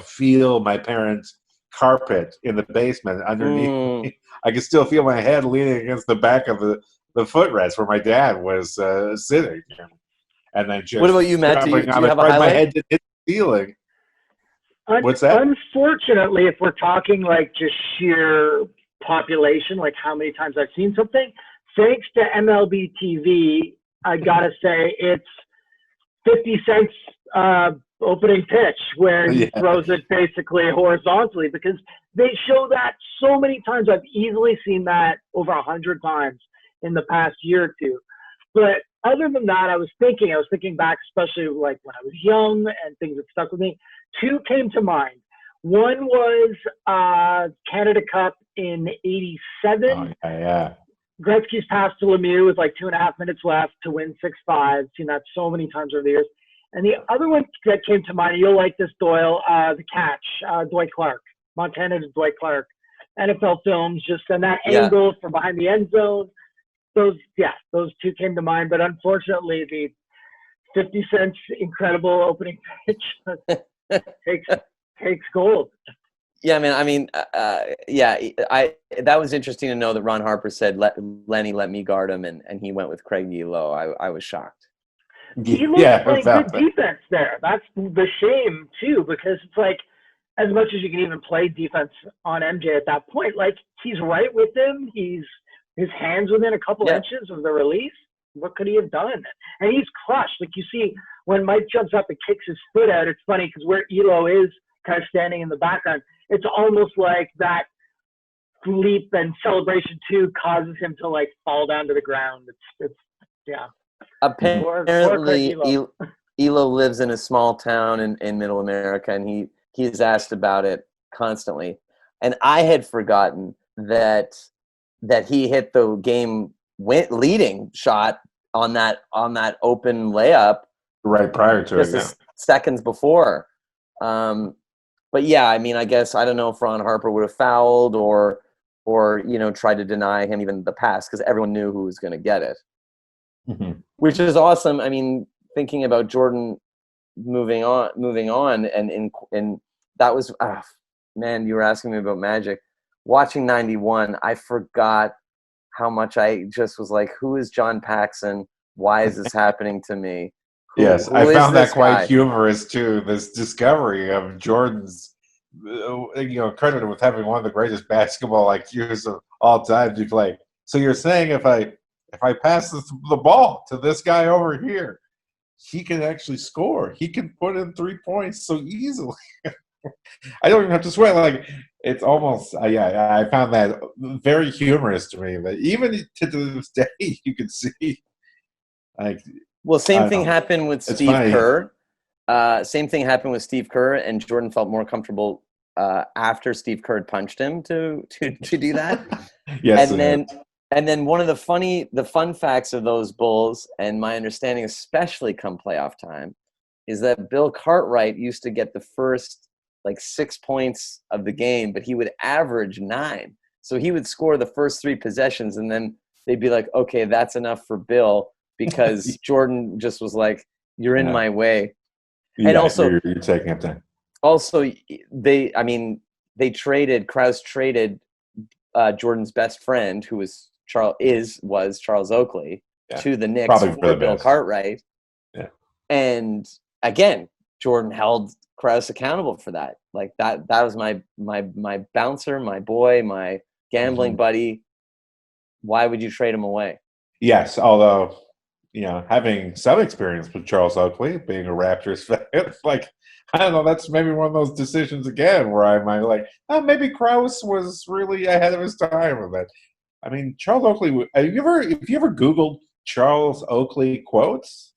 feel my parents' carpet in the basement underneath me. I can still feel my head leaning against the back of the footrest where my dad was sitting. And then just what about you, Matt? Do you have a highlight? My head didn't hit the ceiling. What's that? Unfortunately, if we're talking like just sheer population, like how many times I've seen something, thanks to MLB TV, I gotta say it's 50 Cent's opening pitch where he throws it basically horizontally, because they show that so many times. I've easily seen that over 100 times in the past year or two. But other than that, I was thinking back, especially like when I was young and things that stuck with me. Two came to mind. One was Canada Cup in '87. Oh, yeah. Gretzky's pass to Lemieux with like 2.5 minutes left to win 6-5. Seen that so many times over the years. And the other one that came to mind, you'll like this, Doyle, the catch, Dwight Clark, Montana's Dwight Clark, NFL films, just and that angle from behind the end zone. Those two came to mind. But unfortunately, the 50 Cent's incredible opening pitch takes gold. Yeah, man. That was interesting to know that Ron Harper said, "Lenny, let me guard him," and he went with Craig Elo. I was shocked. He looks like good defense there. That's the shame too, because it's like, as much as you can even play defense on MJ at that point, like he's right with him. His hands within a couple inches of the release. What could he have done? And he's crushed. Like you see when Mike jumps up and kicks his foot out, it's funny because where Elo is kind of standing in the background, it's almost like that leap and celebration too causes him to like fall down to the ground. It's Apparently, Elo lives in a small town in Middle America, and he is asked about it constantly. And I had forgotten that he hit the game leading shot on that open layup right prior to it, seconds before. But yeah, I mean, I guess I don't know if Ron Harper would have fouled or tried to deny him even the pass because everyone knew who was going to get it. Mhm. which is awesome. I mean, thinking about Jordan moving on, and that was man, you were asking me about Magic. Watching '91, I forgot how much I just was like, who is John Paxson? Why is this happening to me? Yes, I Who is found that this quite guy? humorous too. This discovery of Jordan's, credited with having one of the greatest basketball IQs of all time to play. So you're saying if I pass the ball to this guy over here, he can actually score. He can put in 3 points so easily. I don't even have to sweat. Like it's almost yeah. I found that very humorous to me. But even to this day, you can see like Well, I same don't thing know. happened with It's Steve funny. Kerr. Same thing happened with Steve Kerr, and Jordan felt more comfortable after Steve Kerr had punched him to do that. Yes, And it is. then one of the fun facts of those Bulls, and my understanding, especially come playoff time, is that Bill Cartwright used to get the first like 6 points of the game, but he would average 9. So he would score the first 3 possessions, and then they'd be like, okay, that's enough for Bill, because Jordan just was like, you're in Yeah, my way. And yeah. You're taking up time. also Krause traded Jordan's best friend, who was Charles Oakley, Yeah, to the Knicks probably for for the Bill best. Cartwright. Yeah. And again, Jordan held Krause accountable for that. Like that was my bouncer, my boy, my gambling Mhm. buddy. Why would you trade him away? Yes, although having some experience with Charles Oakley, being a Raptors fan, like I don't know, that's maybe one of those decisions again where I might like, oh, maybe Krause was really ahead of his time with that. I mean, Charles Oakley. Have you ever Googled Charles Oakley quotes?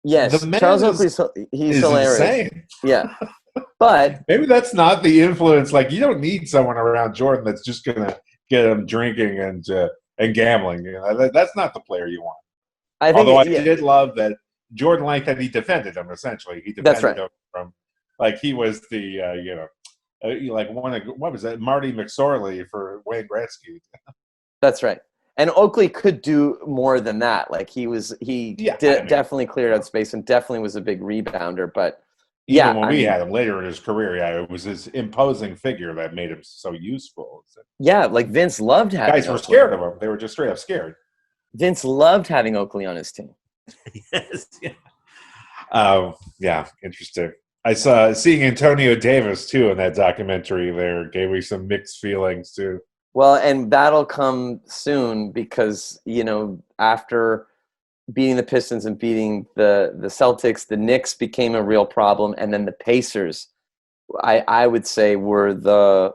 The Yes, man Charles is Oakley's he's is hilarious. insane. Yeah. But Maybe that's not the influence. Like you don't need someone around Jordan that's just gonna get him drinking and gambling. That's not the player you want. I Although think, I yeah, did love that Jordan liked that he defended him. Essentially, he that's defended right. him from like he was the like one of what was that Marty McSorley for Wayne Gretzky. That's right. And Oakley could do more than that. Like he Yeah, I mean, definitely cleared out space and definitely was a big rebounder. But even yeah, when I we mean, had him later in his career, yeah, it was his imposing figure that made him so useful. yeah, like Vince loved having Guys were Oakley. scared of him; they were just straight up scared. Vince loved having Oakley on his team. Yes. Yeah. Yeah, interesting. I saw seeing Antonio Davis too in that documentary. There gave me some mixed feelings too. Well, and that'll come soon because, after beating the Pistons and beating the Celtics, the Knicks became a real problem, and then the Pacers, I would say, were the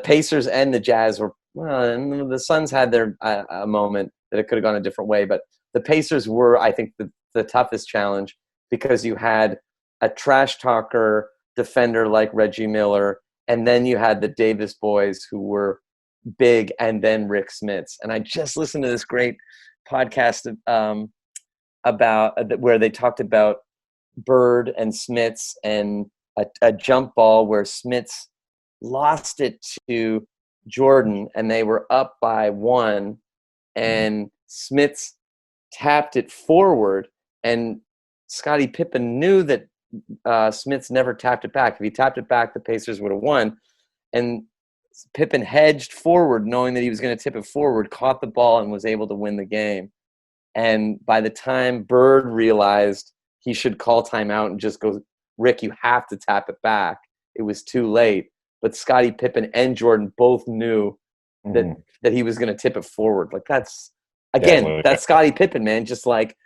Pacers and the Jazz were, well, and the Suns had their a moment that it could have gone a different way, but the Pacers were, I think, the toughest challenge because you had a trash talker defender like Reggie Miller, and then you had the Davis boys who were big, and then Rick Smits. And I just listened to this great podcast about where they talked about Bird and Smits and a jump ball where Smits lost it to Jordan and they were up by 1 and Smits tapped it forward and Scottie Pippen knew that Smits never tapped it back. If he tapped it back, the Pacers would have won. And Pippen hedged forward knowing that he was going to tip it forward, caught the ball and was able to win the game. And by the time Bird realized he should call timeout and just go, Rick, you have to tap it back, it was too late. But Scottie Pippen and Jordan both knew that Mhm. that he was going to tip it forward. Like that's Definitely. that's Scottie Pippen, man. Just like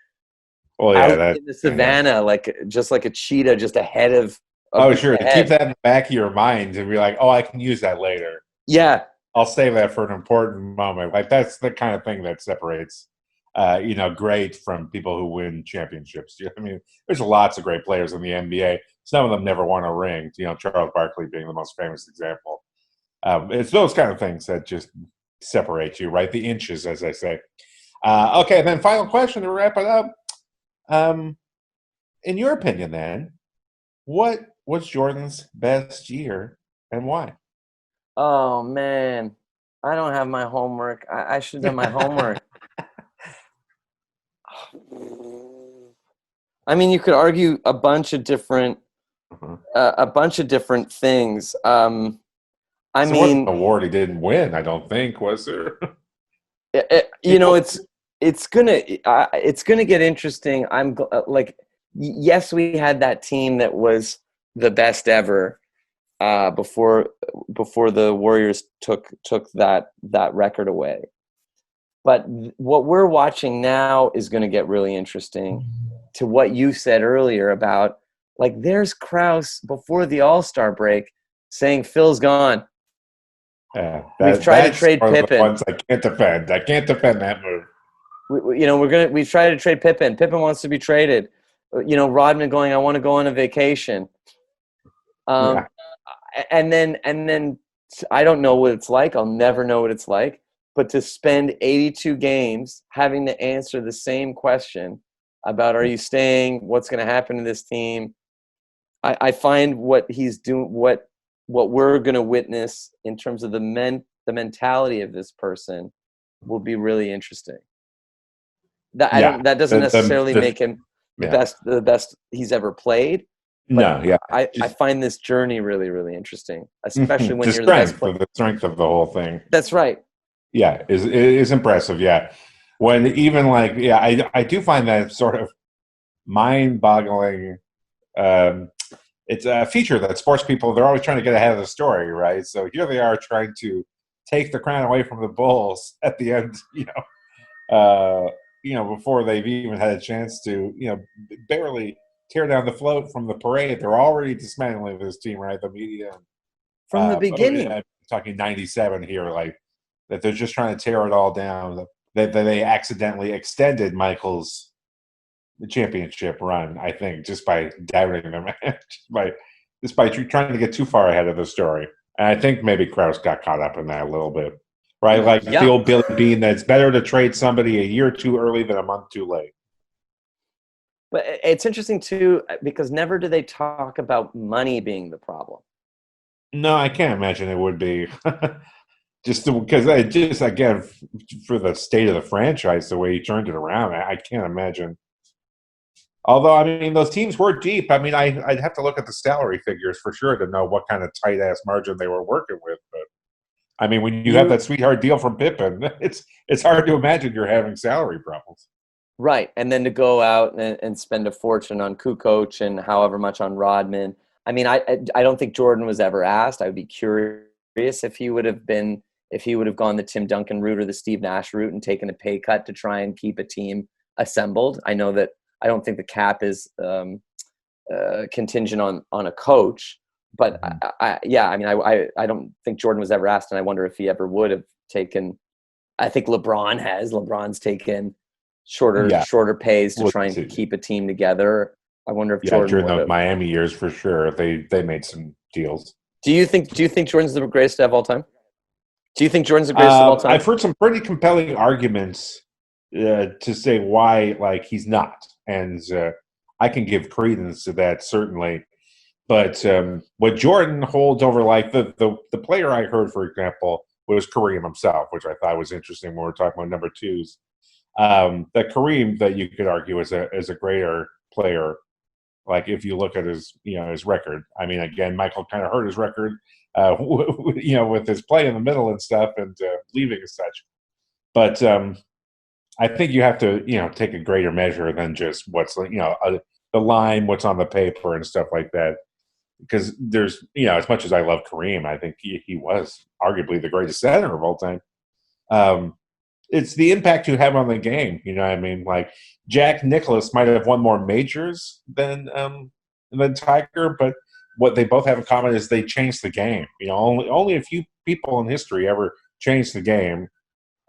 Well, yeah, out that. in the Yeah. savannah, like just like a cheetah, just ahead of Oh, sure. To keep ahead. that in the back of your mind and be like, oh, I can use that later. Yeah, I'll save that for an important moment. Like that's the kind of thing that separates, great from people who win championships. I mean, there's lots of great players in the NBA. Some of them never won a ring. Charles Barkley being the most famous example. It's those kind of things that just separate you, right? The inches, as I say. Okay, then final question to wrap it up. In your opinion, then, what was Jordan's best year and why? oh man, I don't have my homework. I should have done my homework. I mean, you could argue a bunch of different Mhm. things. I So what mean, award he didn't win? I don't think was there. you know, People, it's gonna get interesting. Like, yes, we had that team that was the best ever before the Warriors took that record away. But what we're watching now is going to get really interesting. To what you said earlier about, like, there's Krause before the All-Star break saying Phil's gone. yeah, We've tried to that's trade one of the Pippen. ones I can't defend. I can't defend that move. We've tried to trade Pippen. Pippen wants to be traded. Rodman going, I want to go on a vacation. Um, Yeah, and then I don't know what it's like. I'll never know what it's like. But to spend 82 games having to answer the same question about, are you staying? What's going to happen to this team? I find what he's doing, what we're going to witness in terms of the mentality of this person will be really interesting. yeah. That doesn't necessarily make him Yeah. the best he's ever played, but No, yeah. I find this journey really, really interesting, especially when The you're the best strength player. of the strength of the whole thing. That's right. Yeah, is impressive. Yeah, when even like I do find that sort of mind-boggling. Um, it's a feature that sports people, they're always trying to get ahead of the story, right? So here they are trying to take the crown away from the Bulls at the end, before they've even had a chance to, barely tear down the float from the parade. They're already dismantling this team, right? The media. From the beginning. I'm talking '97 here, like that they're just trying to tear it all down. That they accidentally extended Michael's championship run, I think, just by doubting them, just by trying to get too far ahead of the story. And I think maybe Krause got caught up in that a little bit, right? Like the Yeah. old Billy Bean, that it's better to trade somebody a year too early than a month too late. But it's interesting too, because never do they talk about money being the problem. No, I can't imagine it would be. Just because I just, again, for the state of the franchise, the way he turned it around, I can't imagine. Although, I mean, those teams were deep. I mean, I'd have to look at the salary figures for sure to know what kind of tight ass margin they were working with. But I mean, when you have that sweetheart deal from Pippen, it's hard to imagine you're having salary problems. Right. And then to go out and spend a fortune on Kukoc and however much on Rodman. I mean, I don't think Jordan was ever asked. I would be curious if he would have gone the Tim Duncan route or the Steve Nash route and taken a pay cut to try and keep a team assembled. I know that I don't think the cap is contingent on a coach, but I don't think Jordan was ever asked, and I wonder if he ever would have taken. I think LeBron has. LeBron's taken shorter pays to try and keep a team together. I wonder if Jordan during would those have. Miami years for sure, they made some deals. Do you think Jordan's the greatest of all time? Do you think Jordan's the greatest of all time? I've heard some pretty compelling arguments to say why, like, he's not, and I can give credence to that certainly. But what Jordan holds over, like the player I heard, for example, was Kareem himself, which I thought was interesting when we're talking about number twos. That Kareem, that you could argue is a greater player. Like if you look at his record. I mean, again, Michael kind of hurt his record, with his play in the middle and stuff, and leaving as such. But I think you have to, take a greater measure than just what's, the line, what's on the paper, and stuff like that. Because there's, as much as I love Kareem, I think he was arguably the greatest center of all time. It's the impact you have on the game. You know what I mean? Like Jack Nicklaus might have won more majors than Tiger, but what they both have in common is they changed the game. Only a few people in history ever changed the game.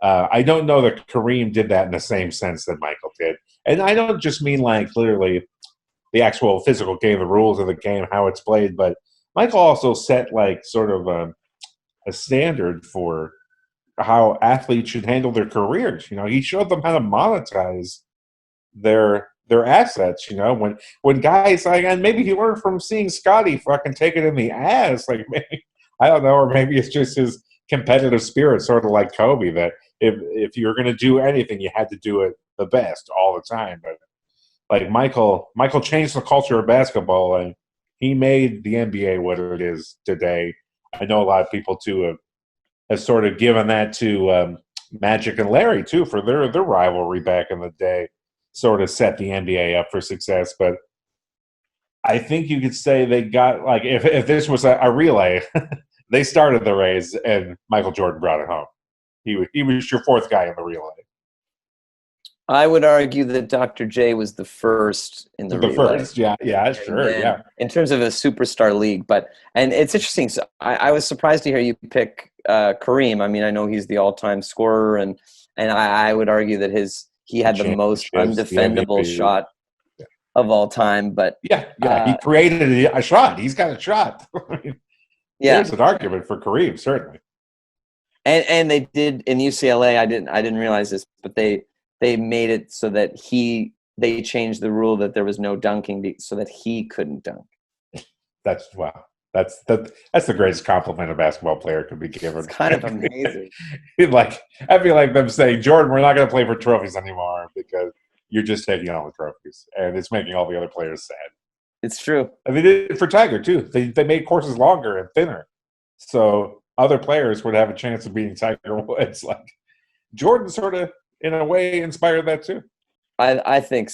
I don't know that Kareem did that in the same sense that Michael did. And I don't just mean like literally the actual physical game, the rules of the game, how it's played, but Michael also set like sort of a standard for how athletes should handle their careers. He showed them how to monetize their assets. When guys like, and maybe he learned from seeing Scotty fucking take it in the ass. Like maybe, I don't know, or maybe it's just his competitive spirit, sort of like Kobe, that if you're going to do anything, you had to do it the best all the time. But like Michael changed the culture of basketball, and he made the NBA what it is today. I know a lot of people too have sort of given that to Magic and Larry too for their rivalry back in the day, sort of set the NBA up for success. But I think you could say they got, like, if this was a relay, they started the race and Michael Jordan brought it home. He was your fourth guy in the relay. I would argue that Dr. J was the first in the relay. First, yeah, sure, yeah. In terms of a superstar league, and it's interesting. So I was surprised to hear you pick Kareem. I mean, I know he's the all-time scorer, and I would argue that he had the most undefendable shot of all time. But he created a shot. He's got a shot. There's an argument for Kareem, certainly. And they did in UCLA. I didn't realize this, but they made it so that they changed the rule that there was no dunking so that he couldn't dunk. That's the greatest compliment a basketball player could be given. It's kind of amazing. Like, I feel like them saying, Jordan, we're not going to play for trophies anymore because you're just taking all the trophies, and it's making all the other players sad. It's true. And they did it for Tiger too. They made courses longer and thinner, so other players would have a chance of beating Tiger Woods. Like, Jordan sort of, in a way, inspired that too. I think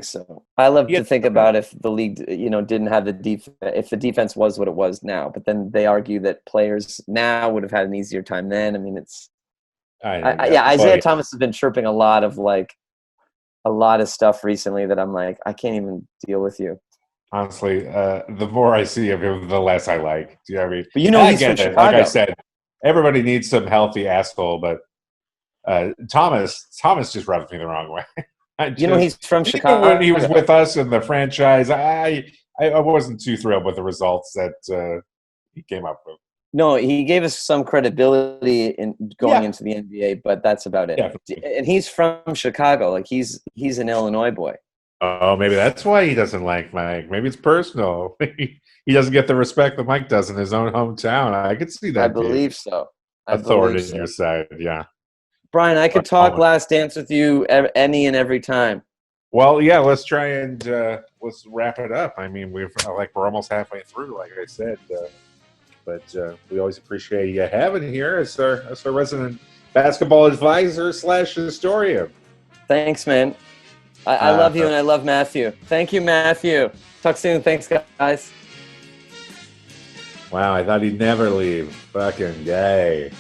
so. I love to think about if the league, didn't have if the defense was what it was now. But then they argue that players now would have had an easier time then. I mean, Isaiah Thomas has been chirping a lot of stuff recently that I'm like, I can't even deal with you. Honestly, the more I see of him, the less I like. Do you know what I mean? But he's from Chicago. Like I said, everybody needs some healthy asshole, but Thomas just rubs me the wrong way. He's from Chicago. When he was with us in the franchise, I wasn't too thrilled with the results that he came up with. No, he gave us some credibility in going into the NBA, but that's about it. Yeah. And he's from Chicago. Like, he's an Illinois boy. Oh, maybe that's why he doesn't like Mike. Maybe it's personal. He doesn't get the respect that Mike does in his own hometown. I could see that. I believe so. Authority on your side, yeah. Brian, I could talk Last Dance with you any and every time. Well, yeah, let's try and let's wrap it up. I mean, we're almost halfway through, like I said. But we always appreciate you having here as our resident basketball advisor / historian. Thanks, man. I love you, and I love Matthew. Thank you, Matthew. Talk soon. Thanks, guys. Wow, I thought he'd never leave. Fucking gay.